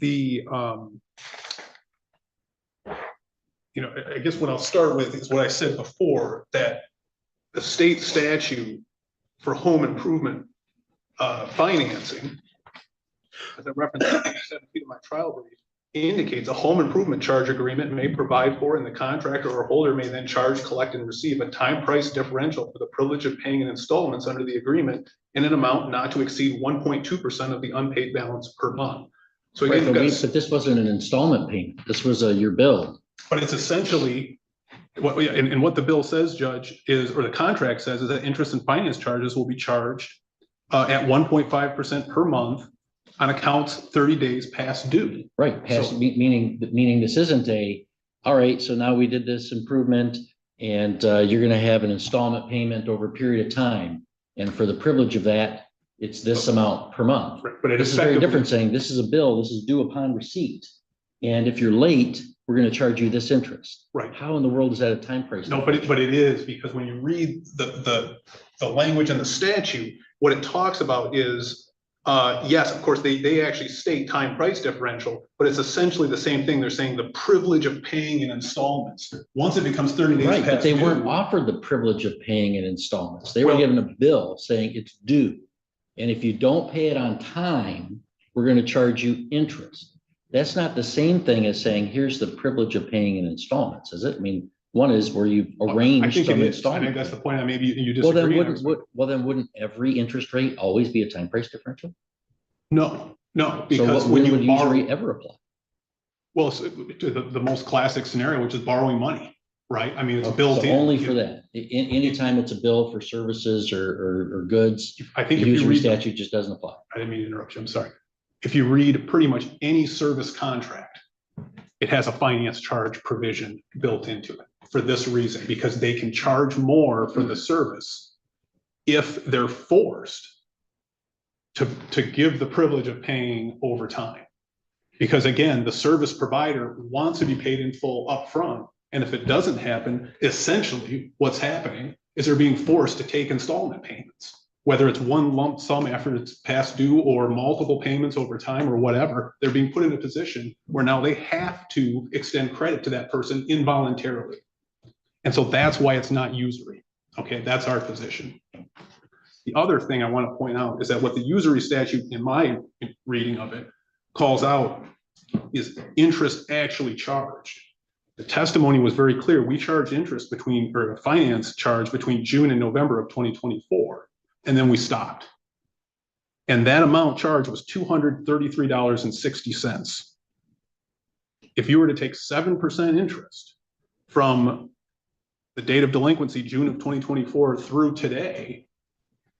the, I guess what I'll start with is what I said before, that the state statute for home improvement financing, as I referenced in 17 of my trial brief, indicates a home improvement charge agreement may provide for, and the contractor or holder may then charge, collect, and receive a time price differential for the privilege of paying in installments under the agreement in an amount not to exceed 1.2% of the unpaid balance per month. So again, right, but this wasn't an installment payment. This was your bill. But it's essentially what, and what the bill says, Judge, is, or the contract says, is that interest and finance charges will be charged at 1.5% per month on accounts 30 days past due. Right, past, meaning this isn't all right, so now we did this improvement and you're going to have an installment payment over a period of time. And for the privilege of that, it's this amount per month. Right, but this is very different, saying this is a bill, this is due upon receipt. And if you're late, we're going to charge you this interest. Right. How in the world is that a time price? No, but it is, because when you read the language in the statute, what it talks about is, yes, of course, they actually state time price differential, but it's essentially the same thing. They're saying the privilege of paying in installments. Once it becomes 30 days right, past but they due, weren't offered the privilege of paying in installments. They were given a bill saying it's due. And if you don't pay it on time, we're going to charge you interest. That's not the same thing as saying, here's the privilege of paying in installments, is it? I mean, one is where you arrange some installment. I think that's the point. Maybe you disagree. Well, then wouldn't every interest rate always be a time price differential? No, because so when would Usury ever apply? Well, so the most classic scenario, which is borrowing money, right? I mean, it's built in. Only for that. Anytime it's a bill for services or goods, I think the Usury statute just doesn't apply. I didn't mean to interrupt you. I'm sorry. If you read pretty much any service contract, it has a finance charge provision built into it for this reason, because they can charge more for the service if they're forced to give the privilege of paying over time. Because again, the service provider wants to be paid in full upfront. And if it doesn't happen, essentially what's happening is they're being forced to take installment payments. Whether it's one lump sum after it's past due or multiple payments over time or whatever, they're being put in a position where now they have to extend credit to that person involuntarily. And so that's why it's not usury. Okay, that's our position. The other thing I want to point out is that what the usury statute, in my reading of it, calls out is interest actually charged. The testimony was very clear. We charged interest or a finance charge between June and November of 2024. And then we stopped. And that amount charged was $233.60. If you were to take 7% interest from the date of delinquency, June of 2024 through today,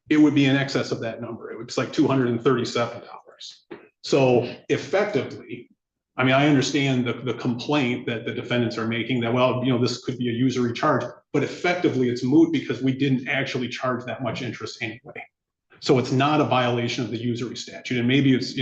it would be in excess of that number. It was like $237. So effectively, I mean, I understand the complaint that the defendants are making that, well, this could be a usury charge, but effectively it's moot because we didn't actually charge that much interest anyway. So it's not a violation of the usury statute. And maybe it's,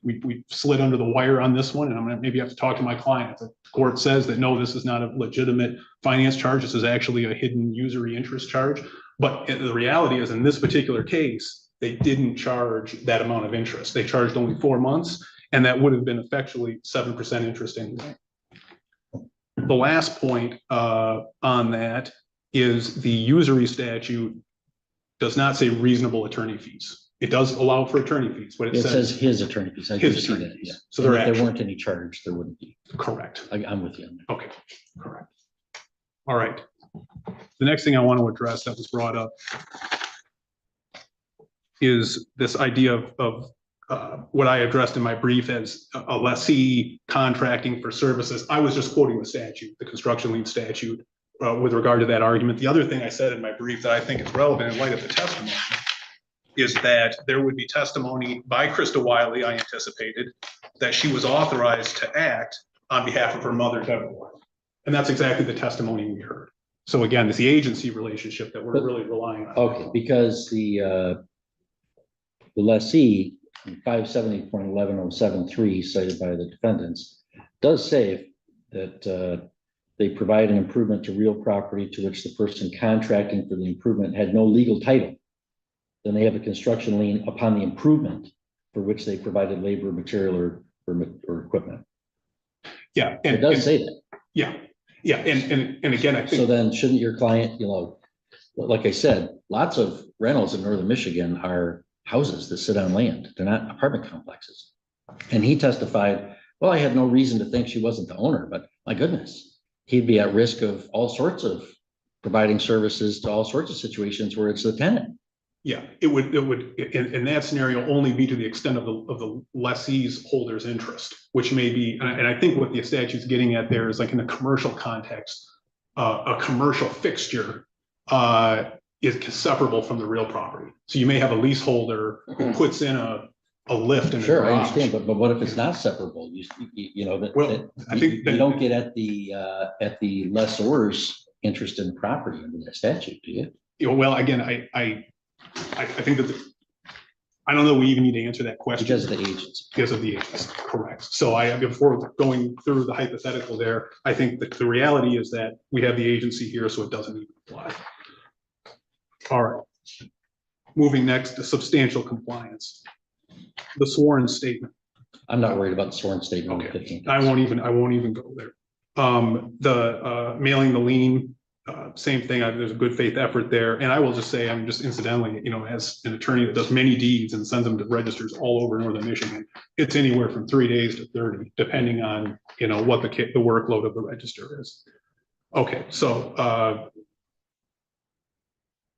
we slid under the wire on this one, and I'm gonna maybe have to talk to my client. If the court says that, no, this is not a legitimate finance charge, this is actually a hidden usury interest charge. But the reality is, in this particular case, they didn't charge that amount of interest. They charged only 4 months. And that would have been effectively 7% interest anyway. The last point on that is the usury statute does not say reasonable attorney fees. It does allow for attorney fees, but it says his attorney fees. I his see attorney that. fees. Yeah. So if there weren't any charge, there wouldn't be. Correct. I'm with you. Okay, correct. All right. The next thing I want to address that was brought up is this idea of what I addressed in my brief as a lessee contracting for services. I was just quoting the statute, the construction lien statute, with regard to that argument. The other thing I said in my brief that I think is relevant in light of the testimony is that there would be testimony by Krista Wiley, I anticipated, that she was authorized to act on behalf of her mother, Deborah Wiley. And that's exactly the testimony we heard. So again, it's the agency relationship that we're really relying on. Okay, because the lessee, 570.11073 cited by the defendants, does say that they provide an improvement to real property to which the person contracting for the improvement had no legal title. Then they have a construction lien upon the improvement for which they provided labor, material, or Yeah. It does say that. Yeah. Yeah. And again, I So think, then shouldn't your client, you know, like I said, lots of rentals in northern Michigan are houses that sit on land. They're not apartment complexes. And he testified, well, I had no reason to think she wasn't the owner, but my goodness, he'd be at risk of all sorts of providing services to all sorts of situations where it's the tenant. yeah, it would, in that scenario, only be to the extent of the lessee's holder's interest, which may be, and I think what the statute's getting at there is like in a commercial context, a commercial fixture is separable from the real property. So you may have a leaseholder who puts in a lift in a Sure, I garage. understand, but what if it's not separable? You know, that, Well, that I think you that- don't get at the lessor's interest in property under that statute, do you? You know, well, again, I think that I don't know, we even need to answer that question. Because of the agency. Because of the agency, correct. So before going through the hypothetical there, I think that the reality is that we have the agency here, so it doesn't even apply. All right. Moving next to substantial compliance. The sworn statement. I'm not worried about the sworn statement. Okay. 15. I won't even go there. The mailing the lien, same thing. There's a good faith effort there. And I will just say, I'm just incidentally, you know, as an attorney that does many deeds and sends them to registers all over northern Michigan, it's anywhere from 3 days to 30, depending on, you know, what the workload of the register is. Okay, so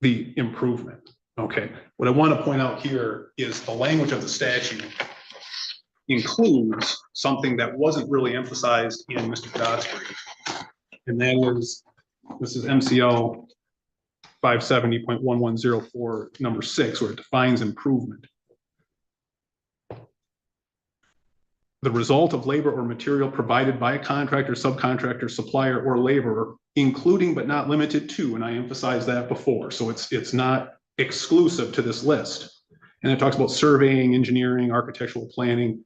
the improvement. Okay, what I want to point out here is the language of the statute includes something that wasn't really emphasized in Mr. Dodd's brief, and that is, this is MCL 570.1104, number 6, where it defines improvement. The result of labor or material provided by a contractor, subcontractor, supplier, or laborer, including but not limited to, and I emphasized that before, so it's not exclusive to this list. And it talks about surveying, engineering, architectural planning,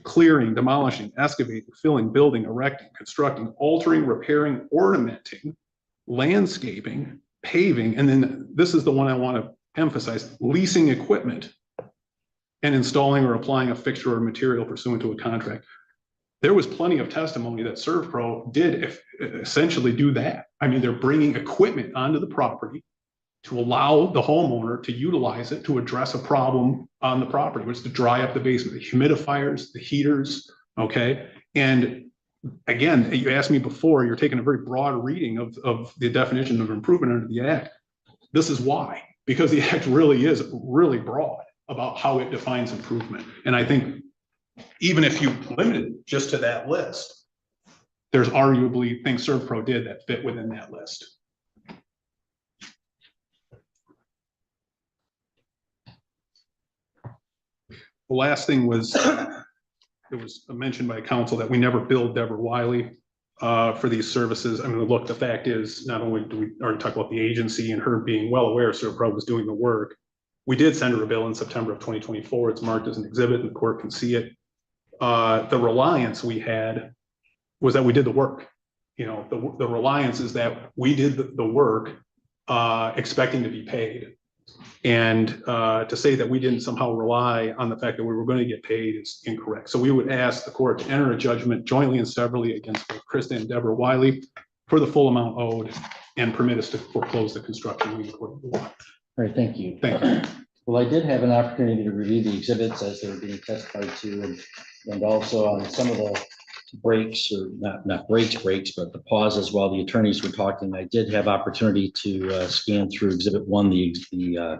clearing, demolishing, excavating, filling, building, erecting, constructing, altering, repairing, ornamenting, landscaping, paving, and then this is the one I want to emphasize, leasing equipment and installing or applying a fixture or material pursuant to a contract. There was plenty of testimony that ServPro did essentially do that. I mean, they're bringing equipment onto the property to allow the homeowner to utilize it to address a problem on the property, which is to dry up the basement, the humidifiers, the heaters, okay? And again, you asked me before, you're taking a very broad reading of the definition of improvement under the Act. This is why, because the Act really is really broad about how it defines improvement. And I think even if you limit it just to that list, there's arguably things ServPro did that fit within that list. The last thing was, it was mentioned by counsel that we never billed Deborah Wiley for these services. I mean, look, the fact is, not only do we already talk about the agency and her being well aware ServPro was doing the work, we did send her a bill in September of 2024. It's marked as an exhibit and the court can see it. The reliance we had was that we did the work. You know, the reliance is that we did the work expecting to be paid. And to say that we didn't somehow rely on the fact that we were going to get paid is incorrect. So we would ask the court to enter a judgment jointly and severally against both Krista and Deborah Wiley for the full amount owed and permit us to foreclose the construction lien according to law. All right, thank you. Thank you. Well, I did have an opportunity to review the exhibits as they were being testified to, and also on some of the breaks, or not breaks, but the pauses while the attorneys were talking. I did have opportunity to scan through Exhibit 1, the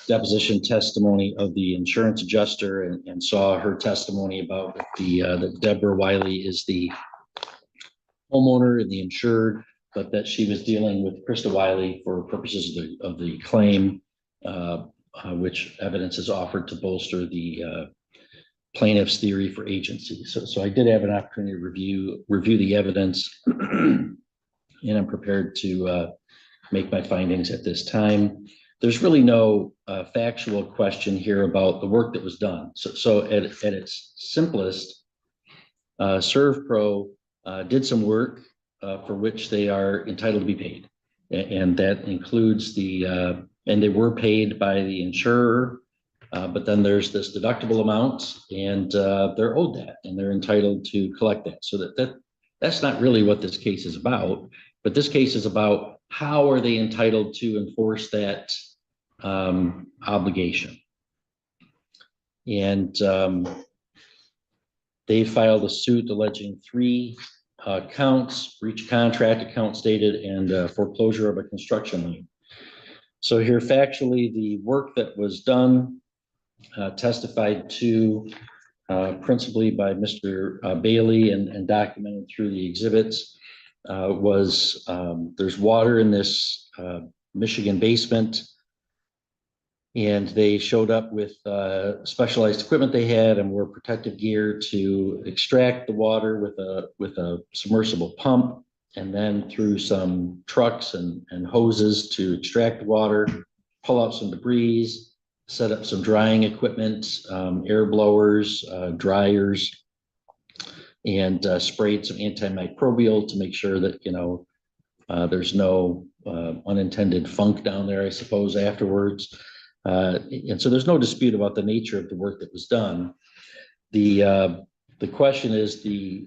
deposition testimony of the insurance adjuster, and saw her testimony about that Deborah Wiley is the homeowner and the insured, but that she was dealing with Krista Wiley for purposes of the claim, which evidence is offered to bolster the plaintiff's theory for agency. So I did have an opportunity to review the evidence, and I'm prepared to make my findings at this time. There's really no factual question here about the work that was done. So at its simplest, ServPro did some work for which they are entitled to be paid. And that includes and they were paid by the insurer But then there's this deductible amount and they're owed that and they're entitled to collect that. So that's not really what this case is about, but this case is about how are they entitled to enforce that obligation. And they filed a suit alleging 3 counts: breach of contract, account stated, and foreclosure of a construction lien. So here factually, the work that was done, testified to principally by Mr. Bailey and documented through the exhibits, was there's water in this Michigan basement. And they showed up with specialized equipment they had and wore protective gear to extract the water with a submersible pump, and then through some trucks and hoses to extract the water, pull out some debris, set up some drying equipment, air blowers, dryers, and sprayed some antimicrobial to make sure that, there's no unintended funk down there, I suppose, afterwards. And so there's no dispute about the nature of the work that was done. The question is the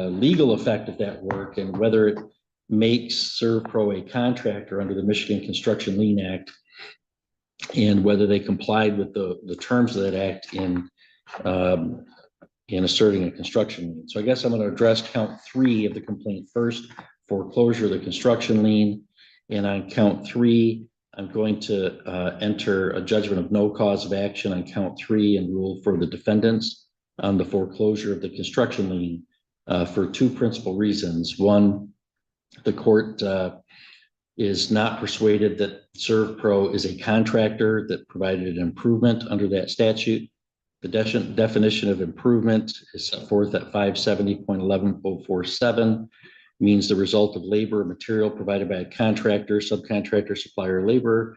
legal effect of that work and whether it makes ServPro a contractor under the Michigan Construction Lien Act, and whether they complied with the terms of that act in asserting a construction lien. So I guess I'm going to address count 3 of the complaint first: foreclosure of the construction lien. And on count 3, I'm going to enter a judgment of no cause of action on count 3 and rule for the defendants on the foreclosure of the construction lien for 2 principal reasons. One, the court is not persuaded that ServPro is a contractor that provided an improvement under that statute. The definition of improvement is set forth at 570.11047. Means the result of labor or material provided by a contractor, subcontractor, supplier, or laborer,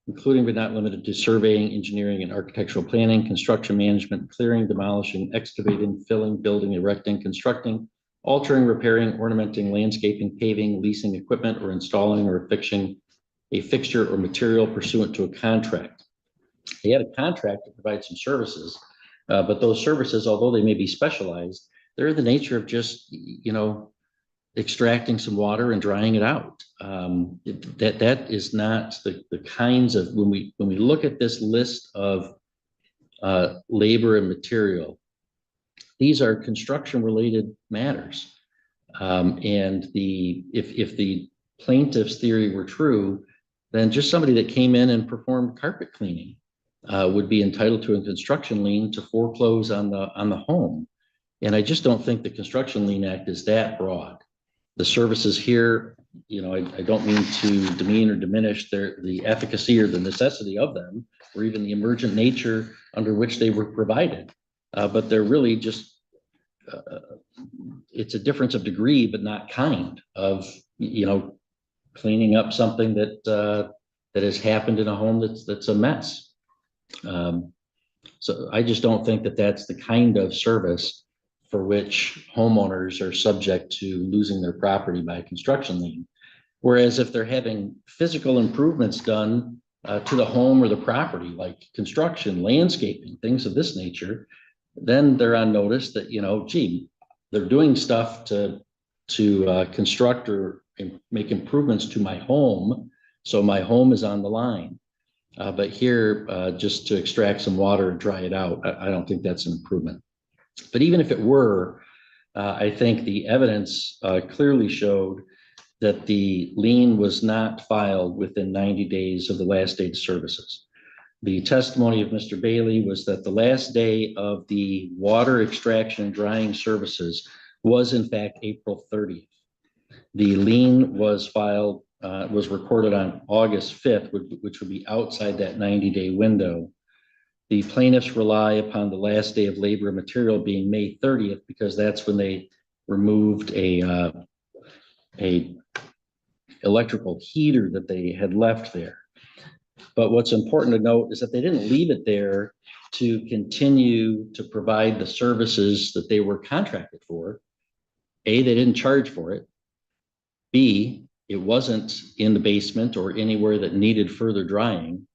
including but not limited to surveying, engineering, and architectural planning, construction management, clearing, demolishing, excavating, filling, building, erecting, constructing, altering, repairing, ornamenting, landscaping, paving, leasing equipment, or installing or affixing a fixture or material pursuant to a contract. They had a contract to provide some services, but those services, although they may be specialized, they're the nature of just, extracting some water and drying it out. That is not the kinds of, when we look at this list of labor and material, these are construction related matters. And if the plaintiff's theory were true, then just somebody that came in and performed carpet cleaning would be entitled to a construction lien to foreclose on the home. And I just don't think the Construction Lien Act is that broad. The services here, I don't mean to demean or diminish the efficacy or the necessity of them, or even the emergent nature under which they were provided. But they're really just, it's a difference of degree, but not kind of, cleaning up something that has happened in a home that's a mess. So I just don't think that that's the kind of service for which homeowners are subject to losing their property by a construction lien. Whereas if they're having physical improvements done to the home or the property, like construction, landscaping, things of this nature, then they're on notice that, they're doing stuff to construct or make improvements to my home. So my home is on the line. But here, just to extract some water and dry it out, I don't think that's an improvement. But even if it were, I think the evidence clearly showed that the lien was not filed within 90 days of the last date of services. The testimony of Mr. Bailey was that the last day of the water extraction and drying services was in fact April 30th. The lien was filed, was recorded on August 5th, which would be outside that 90-day window. The plaintiffs rely upon the last day of labor and material being May 30th, because that's when they removed a electrical heater that they had left there. But what's important to note is that they didn't leave it there to continue to provide the services that they were contracted for. A, they didn't charge for it. B, it wasn't in the basement or anywhere that needed further drying.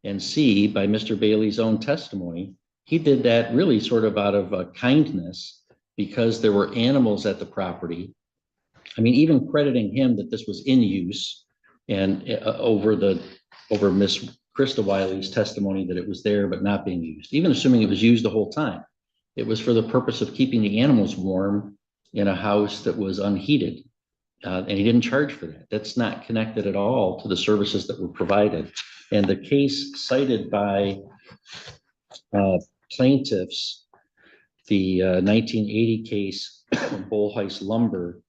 And C, by Mr. Bailey's own testimony, he did that really sort of out of kindness because there were animals at the property. I mean, even crediting him that this was in use and over Miss Krista Wiley's testimony that it was there but not being used, even assuming it was used the whole time. It was for the purpose of keeping the animals warm in a house that was unheated. And he didn't charge for that. That's not connected at all to the services that were provided. And the case cited by plaintiffs, the 1980 case, Bullheist Lumber,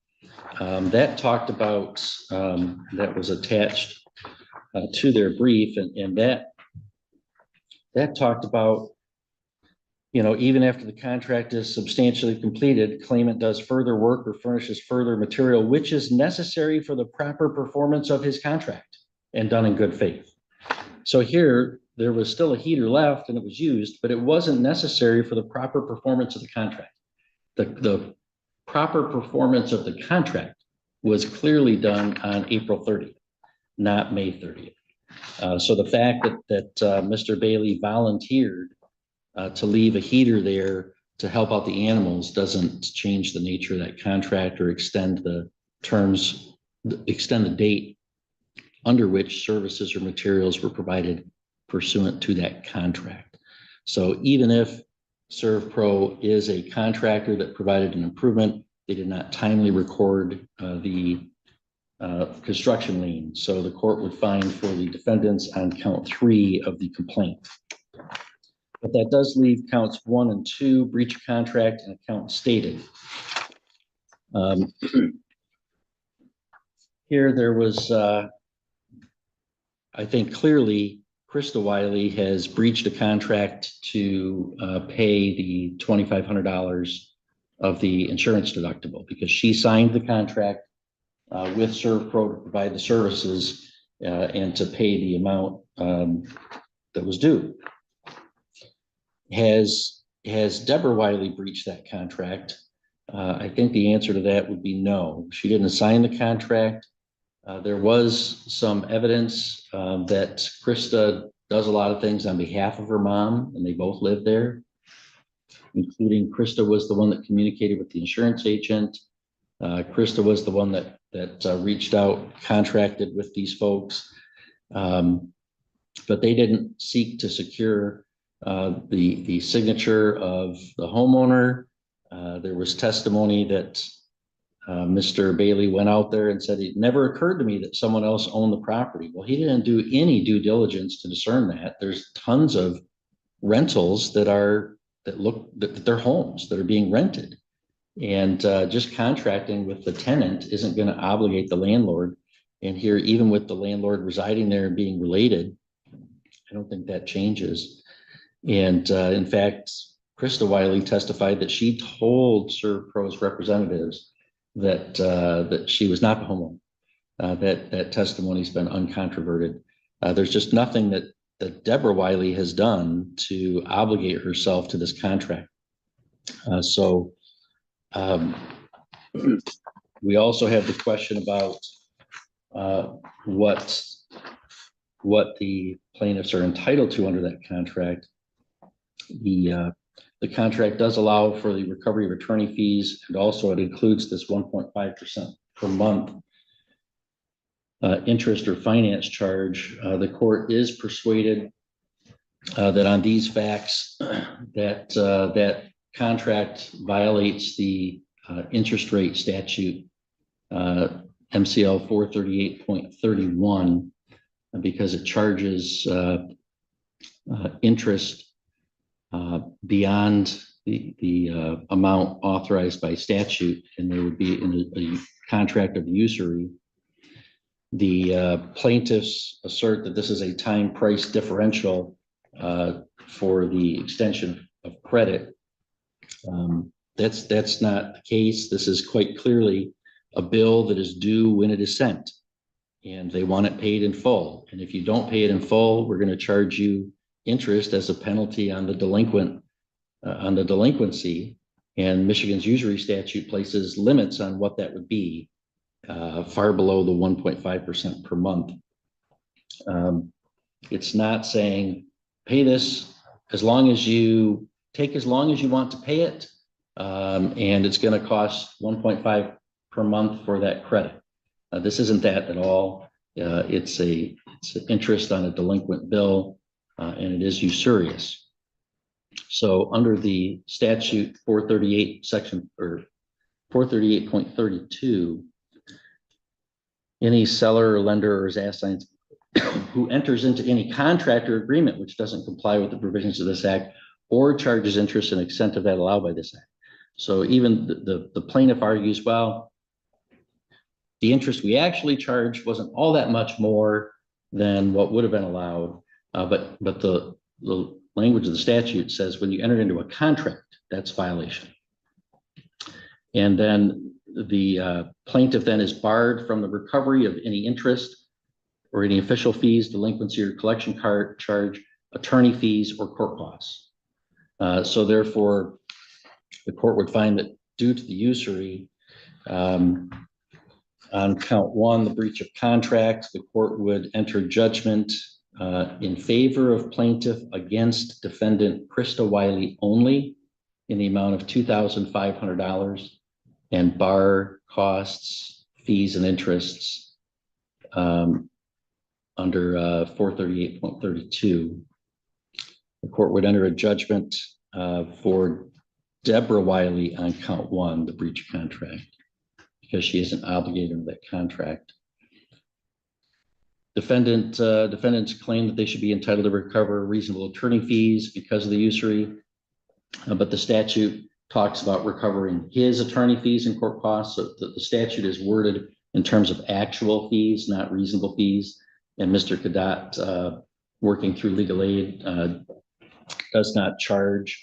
that talked about, that was attached to their brief, and that talked about, you know, even after the contract is substantially completed, claimant does further work or furnishes further material, which is necessary for the proper performance of his contract and done in good faith. So here, there was still a heater left and it was used, but it wasn't necessary for the proper performance of the contract. The proper performance of the contract was clearly done on April 30th, not May 30th. So the fact that Mr. Bailey volunteered to leave a heater there to help out the animals doesn't change the nature of that contract or extend the terms, extend the date under which services or materials were provided pursuant to that contract. So even if ServPro is a contractor that provided an improvement, they did not timely record the construction lien. So the court would find for the defendants on count 3 of the complaint. But that does leave counts 1 and 2, breach of contract and account stated. Here there was, I think clearly, Krista Wiley has breached a contract to pay the $2,500 of the insurance deductible because she signed the contract with ServPro to provide the services and to pay the amount that was due. Has Deborah Wiley breached that contract? I think the answer to that would be no. She didn't sign the contract. There was some evidence that Krista does a lot of things on behalf of her mom, and they both live there, including Krista was the one that communicated with the insurance agent. Krista was the one that reached out, contracted with these folks, but they didn't seek to secure the signature of the homeowner. There was testimony that Mr. Bailey went out there and said it never occurred to me that someone else owned the property. Well, he didn't do any due diligence to discern that. There's tons of rentals that they're homes that are being rented, and just contracting with the tenant isn't going to obligate the landlord. And here, even with the landlord residing there and being related, I don't think that changes. And in fact, Krista Wiley testified that she told ServPro's representatives that she was not the homeowner. That testimony's been uncontroverted. There's just nothing that Deborah Wiley has done to obligate herself to this contract. We also have the question about what the plaintiffs are entitled to under that contract. The contract does allow for the recovery of attorney fees, and also it includes this 1.5% per month interest or finance charge. The court is persuaded that on these facts that contract violates the interest rate statute, MCL 438.31, because it charges interest beyond the amount authorized by statute, and there would be in a contract of usury. The plaintiffs assert that this is a time price differential for the extension of credit. That's not the case. This is quite clearly a bill that is due when it is sent, and they want it paid in full. And if you don't pay it in full, we're going to charge you interest as a penalty on the delinquency. And Michigan's usury statute places limits on what that would be, far below the 1.5% per month. It's not saying pay this as long as you want to pay it. And it's going to cost 1.5 per month for that credit. This isn't that at all. It's an interest on a delinquent bill, and it is usurious. So under the statute 438 section or 438.32, any seller or lender or his assigns who enters into any contract or agreement which doesn't comply with the provisions of this act or charges interest in extent of that allowed by this act. So even the plaintiff argues, well, the interest we actually charged wasn't all that much more than what would have been allowed. But the language of the statute says when you enter into a contract, that's violation. And then the plaintiff then is barred from the recovery of any interest or any official fees, delinquency or collection charge, attorney fees, or court costs. So therefore, the court would find that due to the usury, on count one, the breach of contract, the court would enter judgment in favor of plaintiff against defendant Krista Wiley only in the amount of $2,500 and bar costs, fees, and interests under 438.32. The court would enter a judgment for Deborah Wiley on count one, the breach of contract, because she isn't obligated under that contract. Defendants claim that they should be entitled to recover reasonable attorney fees because of the usury, but the statute talks about recovering his attorney fees and court costs. So the statute is worded in terms of actual fees, not reasonable fees. And Mr. Cadat, working through legal aid, does not charge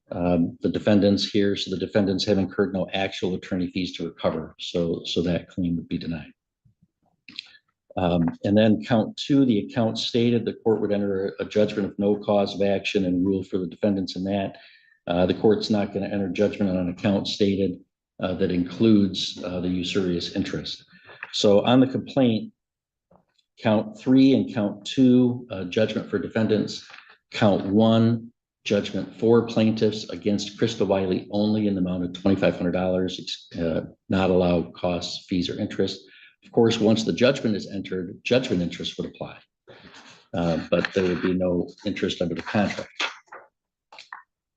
the defendants here. So the defendants have incurred no actual attorney fees to recover. So that claim would be denied. And then count two, the account stated, the court would enter a judgment of no cause of action and rule for the defendants in that. The court's not going to enter judgment on an account stated that includes the usurious interest. So on the complaint, count three and count two, judgment for defendants. Count one, judgment for plaintiffs against Krista Wiley only in the amount of $2,500, not allowed costs, fees, or interest. Of course, once the judgment is entered, judgment interest would apply, but there would be no interest under the contract.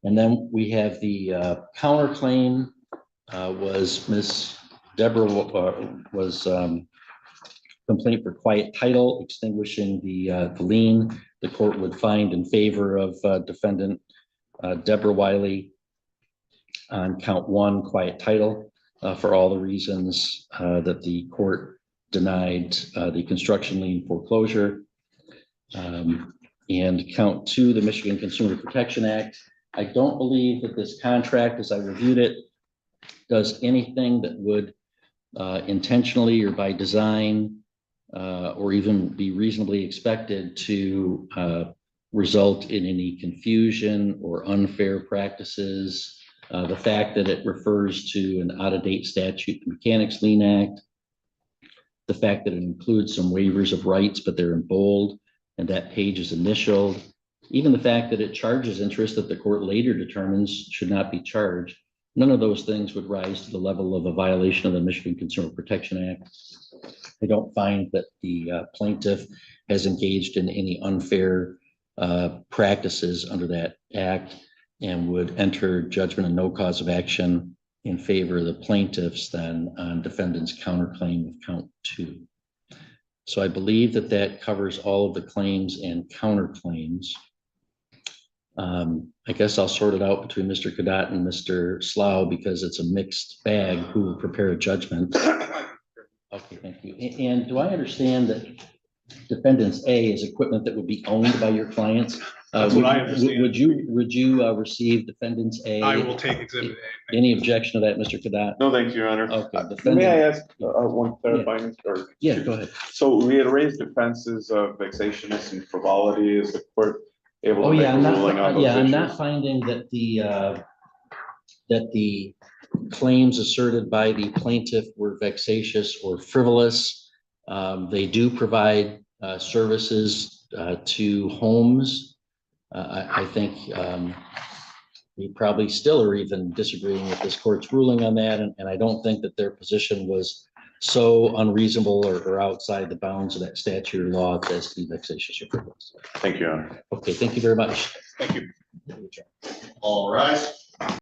And then we have the counterclaim was Miss Deborah was complaint for quiet title, extinguishing the lien. The court would find in favor of defendant Deborah Wiley on count one, quiet title, for all the reasons that the court denied the construction lien foreclosure. And count two, the Michigan Consumer Protection Act. I don't believe that this contract, as I reviewed it, does anything that would intentionally or by design or even be reasonably expected to result in any confusion or unfair practices. The fact that it refers to an out-of-date statute, the Mechanics Lien Act, the fact that it includes some waivers of rights, but they're in bold and that page is initialed, even the fact that it charges interest that the court later determines should not be charged. None of those things would rise to the level of a violation of the Michigan Consumer Protection Act. I don't find that the plaintiff has engaged in any unfair practices under that act and would enter judgment of no cause of action in favor of the plaintiffs then on defendant's counterclaim of count two. So I believe that that covers all of the claims and counterclaims. I guess I'll sort it out between Mr. Cadat and Mr. Slough because it's a mixed bag who will prepare a judgment. Okay, thank you. And do I understand that defendants A is equipment that would be owned by your clients? That's what I understand. Would you receive defendants A? I will take exhibit A. Any objection to that, Mr. Cadat? No, thank you, Your Honor. Okay. May I ask one clarifying? Or Yeah, go ahead. So we had raised defenses of vexatiousness and frivolity. Is the court able Oh, to make yeah, a ruling on those issues? I'm not finding that the claims asserted by the plaintiff were vexatious or frivolous. They do provide services to homes. I think we probably still are even disagreeing with this court's ruling on that, and I don't think that their position was so unreasonable or outside the bounds of that statute or law as the vexatious or frivolous. Thank you, Your Honor. Okay, thank you very much. Thank you. All rise.